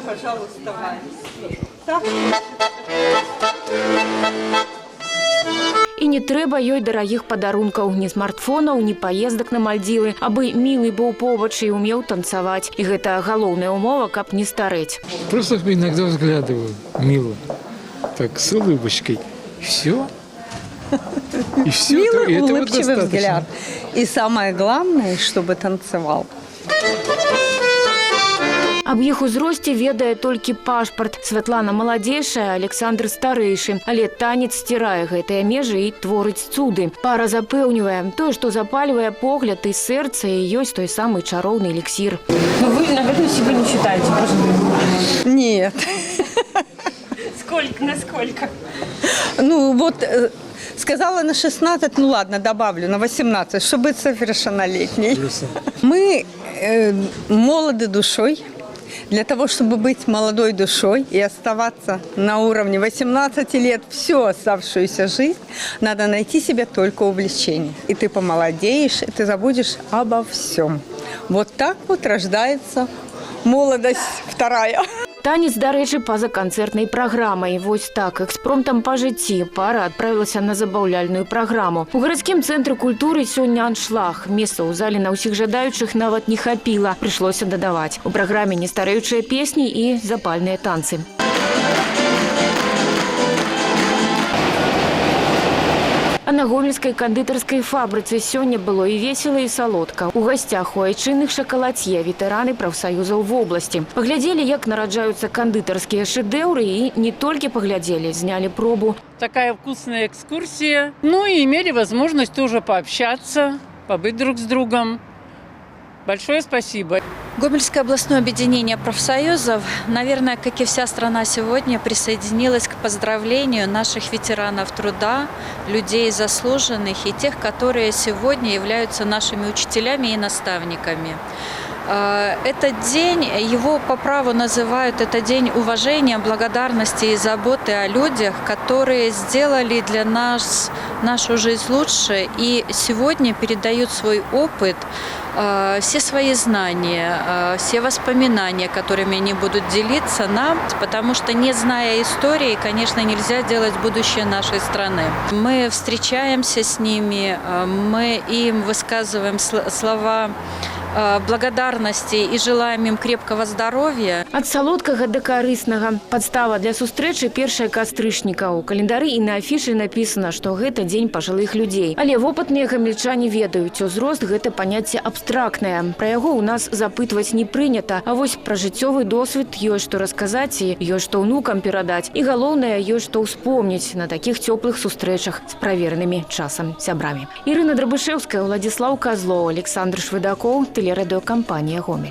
пожалуйста, Ваня. Так? І не трэба ёй дарагіх падарункаў, ні смартфонаў, ні паездак на Мальдзівы, абы мілы быў побач і умеў танцаваць. І гэта галоўная умова, каб не старэць. Просто иногда взглядываю, мило, так с улыбочкой. Все. И все. Милый, И этого улыбчивый достаточно. взгляд. И самое главное, чтобы танцевал. Аб іх узросце ведае толькі пашпарт. Святлана маладзейшая, Александр старэйшы. Але танец сцірае гэтыя межы і творыць цуды. Пара запэўнівае, тое, што запальвае погляд і сэрца, і ёсць той самы чароўны эліксір. Но вы, наверное, себя не считаете пожилым. Нет. Сколько? Насколько? Ну вот сказала на 16, ну ладно, добавлю, на 18, чтобы быть совершеннолетней. Мы молоды душой. Для того, чтобы быть молодой душой и оставаться на уровне 18 лет всю оставшуюся жизнь, надо найти себе только увлечение. И ты помолодеешь, и ты забудешь обо всем. Вот так вот рождается молодость вторая. Танец, дарэчы, па-за канцэртнай праграмай. Вось так, экспромтам па жыцці пара адправілася на забаўляльную праграму. У гарадскім цэнтры культуры сёння аншлаг. Месца ў зале на ўсіх жадаючых нават не хапіла. Прыйшлося дадаваць. У праграме нестарэючыя песні і запальныя танцы. А на гомельскай кандытарскай фабрыцы сёння было і весела, і салодка. У гасцях у айчынных шакалад'е ветэраны прафсаюзаў вобласці. Паглядзелі, як нараджаюцца кандытарскія шэдэўры, і не толькі паглядзелі, знялі пробу. Такая вкусная экскурсия. Ну и имели возможность тоже пообщаться, побыть друг с другом. Большое спасибо. Гомельское областное объединение профсоюзов, наверное, как и вся страна сегодня, присоединилось к поздравлению наших ветеранов труда, людей заслуженных и тех, которые сегодня являются нашими учителями и наставниками. Этот день, его по праву называют, это день уважения, благодарности и заботы о людях, которые сделали для нас нашу жизнь лучше и сегодня передают свой опыт, все свои знания, все воспоминания, которыми они будут делиться нам, потому что, не зная истории, конечно, нельзя делать будущее нашей страны. Мы встречаемся с ними, мы им высказываем слова благодарности и желаем им крепкого здоровья. Ад салодкага да карыснага. Падстава для сустрэчы 1 кастрычніка. У календары і на афішы напісана, што гэта дзень пажылых людзей. Але вопытныя гамельчане ведаюць, узрост гэта паняцце абстрактнае. Пра яго ў нас запытваць не прынята. А вось пра жыццёвы досвед ёсць што расказаць і ёсць што ўнукам перадаць. І галоўнае, ёсць што ўспомніць на такіх цёплых сустрэчах з праверенымі часам сябрамі. Ірына Драбышэўская, Владзіслаў Казлоў, Александр Швыдакоў, телерадиокомпания «Гомель».